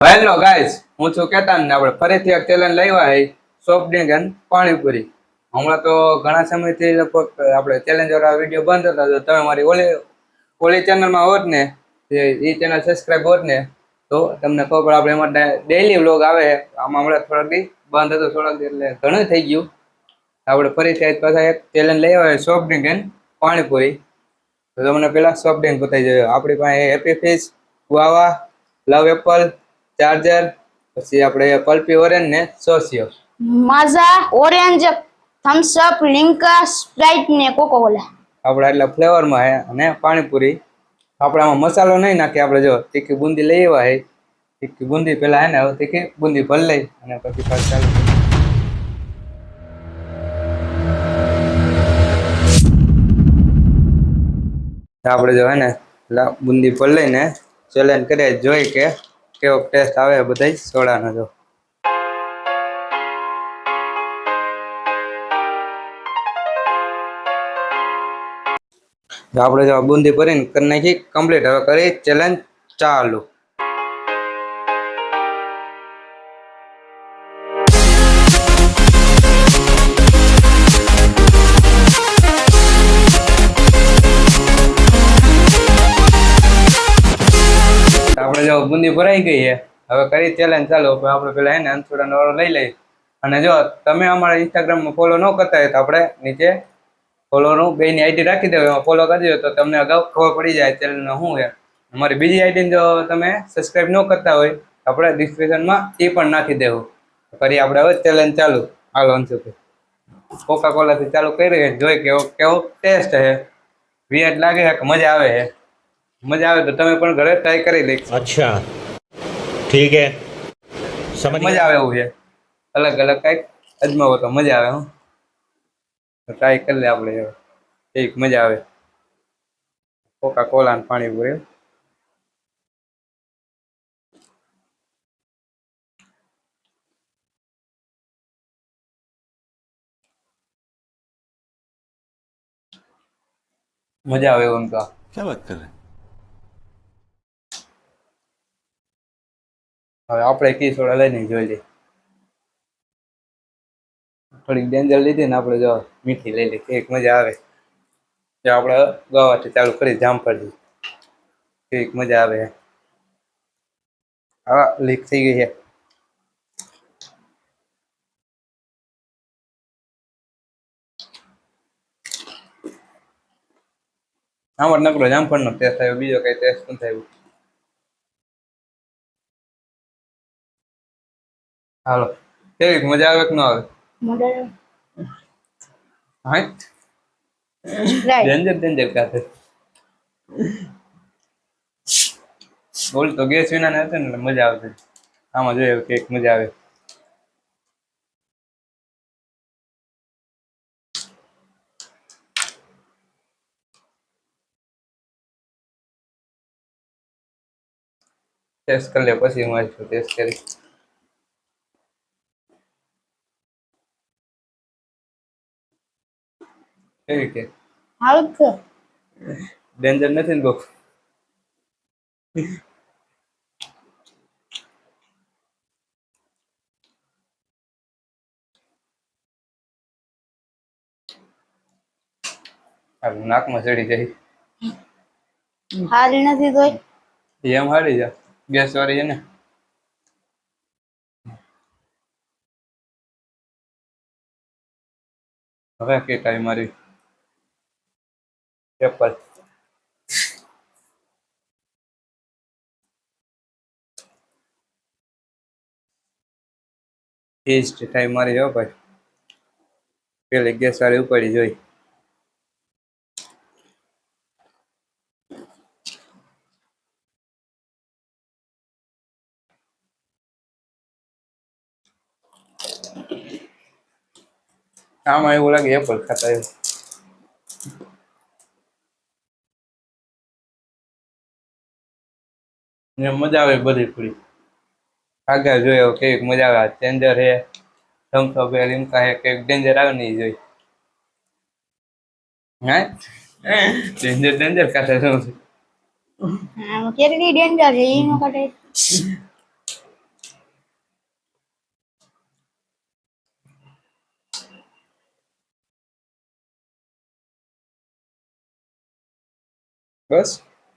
Hello guys, હું છું કેતન ને આપણે ફરીથી એક ચેલેન્જ લાવ્યા છે સોફ્ટ ડ્રિંક અને પાણીપુરી. હમણાં તો ઘણા સમયથી લગભગ આપણે ચેલેન્જ વાળા વિડીયો બંધ હતા. તો તમે મારી ઓલી ચેનલમાં હોત ને, એ ચેનલ સબસ્ક્રાઈબ હોત ને, તો તમને ખબર આપણે એમાં ડેઈલી વ્લોગ આવે. આમાં હમણાં થોડાક દી બંધ હતો, થોડાક દી એટલે ઘણું થઈ ગયું. આપણે ફરીથી આજ પાછા એક ચેલેન્જ લઈ આવ્યા સોફ્ટ ડ્રિંક અને પાણીપુરી. તો તમને પેલા સોફ્ટ ડ્રિંક બતાવી જોઈએ. આપણી પાસે હેપી ફિઝ, ગુઆવા, લવ એપલ, ચાર્જર, પછી આપણે પલ્પી ઓરેન્જ ને Sosyo, માઝા, orange, Thums up, લિંકા, Sprite ને કોકો કોલા. આપણે એટલા ફ્લેવરમાં હે. અને પાણીપુરી આપણે આમાં મસાલો નહીં નાખીએ. આપણે જો તીખી બુંદી લઈ આવ્યા હે. તીખી બુંદી પેલા હે ને, હવે તીખી બુંદી ભરી લઈ અને પછી પાછું ચાલુ. આપણે જો હે ને બુંદી ભરી લઈને ચેલેન્જ કરીએ, જોઈ કે કેવો ટેસ્ટ આવે બધાય સોડાનો. જો આપણે જો બુંદી ભરીને કરી નાખી કમ્પ્લીટ. હવે કરી ચેલેન્જ ચાલુ. આપણે જો બુંદી ભરાઈ ગઈ છે. હવે કરી ચેલેન્જ ચાલુ. આપણે પેલા હે ને અંથોડાનો વાળો લઈ લઈ. અને જો તમે અમારા ઇન્સ્ટાગ્રામમાં ફોલો ન કરતા હોય તો આપણે નીચે ફોલોનું બેની આઈડી રાખી દેવો. એમાં ફોલો કરી દો તો તમને અગાઉ ખબર પડી જાય ચેનલનો શું છે. અમારી બીજી આઈડી જો તમે સબસ્ક્રાઇબ ન કરતા હોય આપણે ડિસ્ક્રિપ્શનમાં એ પણ નાખી દેવું. ફરી આપણે હવે ચેલેન્જ ચાલુ. હાલો અંશુભાઈ, કોકા કોલાથી ચાલુ કરી જોઈ કેવો ટેસ્ટ છે. વિયર્ડ લાગે છે કે મજા આવે છે? મજા આવે તો તમે પણ ઘરે ટ્રાય કરી દેખો. अच्छा ठीक है, समझ મજા આવે એવું છે. અલગ અલગ કંઈક અજમાવો તો મજા આવે. હું ટ્રાય કરી લે આપણે. એક મજા આવે કોકા કોલા અને પાણીપુરી. મજા આવે એવું તો. क्या बात कर रहे हैं? હવે આપણે કી સોડા લઈને જોઈ લઈએ. થોડીક ડેન્જર લીધી ને આપણે જો મીઠી લઈ લઈએ. એક મજા આવે. જો આપણે ગવાથી ચાલુ કરી જામફળથી. એક મજા આવે. હા, લીક થઈ ગઈ છે. આમાં નકરો જામફળનો ટેસ્ટ આવ્યો, બીજો કઈ ટેસ્ટ નથી આવ્યો. હાલો, કેવી મજા આવે કે ન આવે? હા, ડેન્જર કાથે. બોલ તો ગેસ વિના ને ને મજા આવતી. આમાં જોઈએ કે મજા આવે. ટેસ્ટ કરી લે પછી હું આવીશું ટેસ્ટ કરી. કેવી કે હલકો ડેન્જર નથી ને બહુ? નાકમાં ચડી જાય. હારી નથી તોય એમ હારી જા ગેસ વાળી છે ને. હવે કેક આવી મારી એપલ. ટેસ્ટ થાય મારી જો ભાઈ. પેલી ગેસ વાળી ઉપાડી જોઈ. આમાં એવું લાગે એપલ ખાતા એવું. મજા આવે બધી પૂરી. આગળ જોયો કેવી મજા આવે. ચેન્જર હે, થમ્સ અપ હે, લીમકા હે, કેક ડેન્જર આવે ને એ જોઈ. હા, ડેન્જર ખાતા શું? કેટલી ડેન્જર છે ઈ નો કાઢે. બસ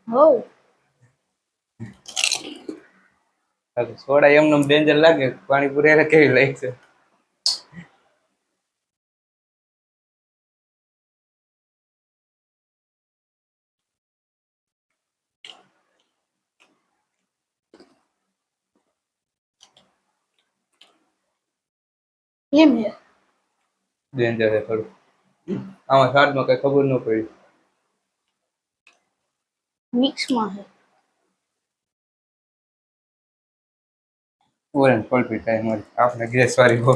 હો સોડા એમને ડેન્જર લાગે, પાણીપુરી એને કેવી લાગશે? કેમ છે? ડેન્જર છે થોડું. આમાં સ્વાદમાં કઈ ખબર ન પડી. મિક્સમાં છે. ઓરેન્જ પલ્પી ટાઈમ આપણે ગેસ વાળી બહુ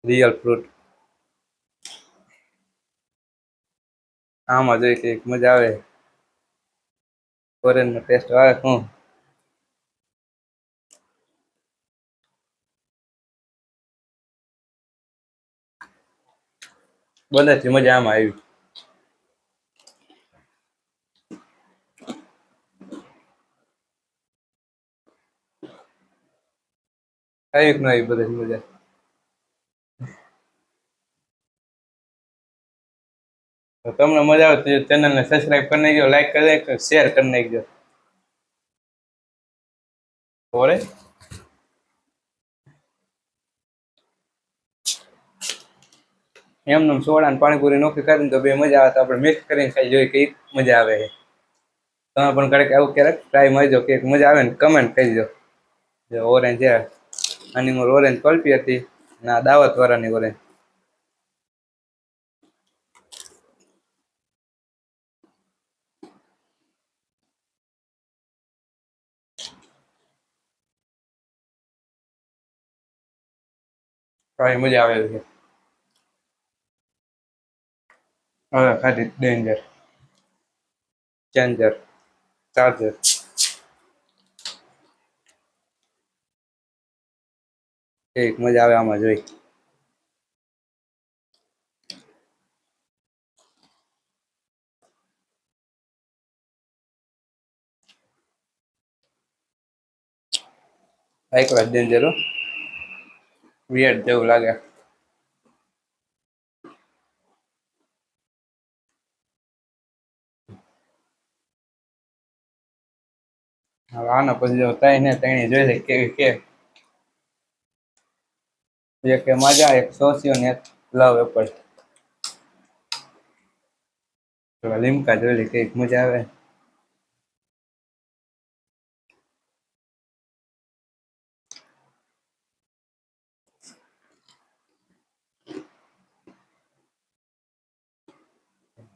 રિયલ ફ્રૂટ. આમાં જોઈ કે મજા આવે. ઓરેન્જ નો ટેસ્ટ આવે શું? બધાથી મજા આમાં આવી. આવી કે ન આવી બધાથી મજા? તો તમને મજા આવે તો ચેનલને સબસ્ક્રાઇબ કરી નાખજો, લાઈક કરી નાખજો, શેર કરી નાખજો. ઓરે એમને સોડા અને પાણીપુરી નોખી કરીને તો બે મજા આવે, તો આપણે મિક્સ કરીને ખાઈ જોઈએ કે મજા આવે. તમે પણ ક્યારેક આવું ક્યારેક ટ્રાય મારજો, કે મજા આવે ને કમેન્ટ કરજો. જે ઓરેન્જ છે આની મોર ઓરેન્જ પલ્પી હતી ના દાવત વાળાની ઓરેન્જ. ટ્રાય મજા આવે છે. હવે ખાધી ડેન્જર, ચેન્જર, ચાર્જર. એક મજા આવે આમાં જોઈ. એક વાર ડેન્જર હો, વિયર્ડ જેવું લાગે. હવે આનો પછી જો તઈ ને તઈ જોઈ લે કેવી કે. એક મજા, એક સોસિયો ને એક લવ એપલ. લીમકા જોઈ લે કઈક મજા આવે.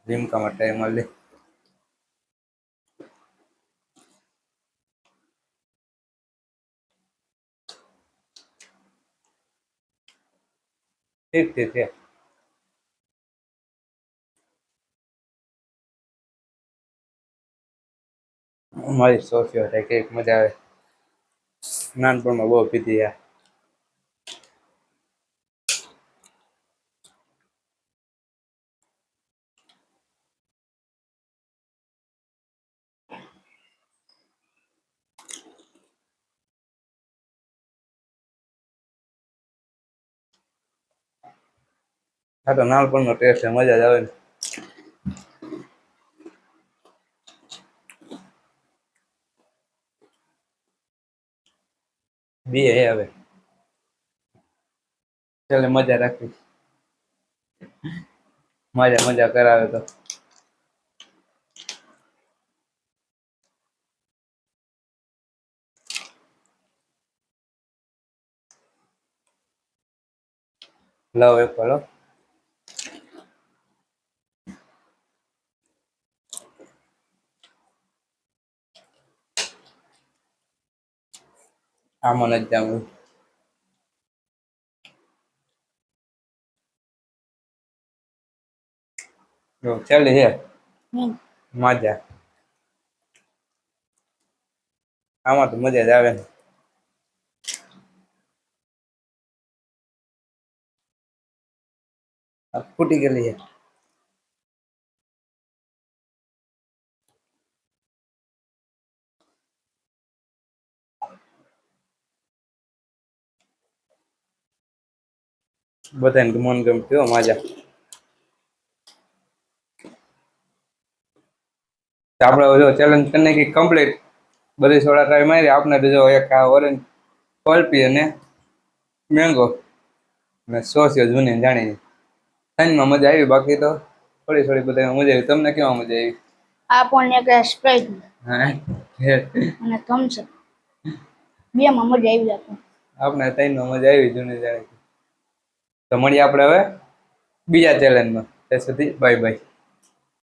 લીમકામાં ટાઈમ લે. ઠીક છે. મારી સોફિયો થાય કઈક મજા આવે. નાનપણમાં બહુ પીધી યાર. હા તો નાનપણનો ટેસ્ટ છે, મજા જ આવે ને. બે હે હવે. ચાલે મજા રાખી. મજા કરાવે તો. લવ એપલ હો. આમાં નથી જામું. જો છેલ્લી હે મજા. આમાં તો મજા જ આવે ને. ફૂટી ગયેલી હે. બધાને મન ગમતી હો મજા. તો આપણે જો ચેલેન્જ કરી નાખી કમ્પ્લીટ, બધી સોડા ટ્રાય મારી. આપણે તો જો એક આ ઓરેન્જ પલ્પી અને મેંગો અને સોસિયો જૂની જાણી સાંજમાં મજા આવી. બાકી તો થોડી થોડી બધામાં મજા આવી. તમને કેવા મજા આવી? આ પણ એક સ્પ્રાઇટ હા અને થમ્સ અપ બેમાં મજા આવી જતી. આપણે ત્રણમાં મજા આવી જૂની જાણી. તો મળીએ આપણે હવે બીજા ચેલેન્જમાં. ત્યાં સુધી બાય બાય.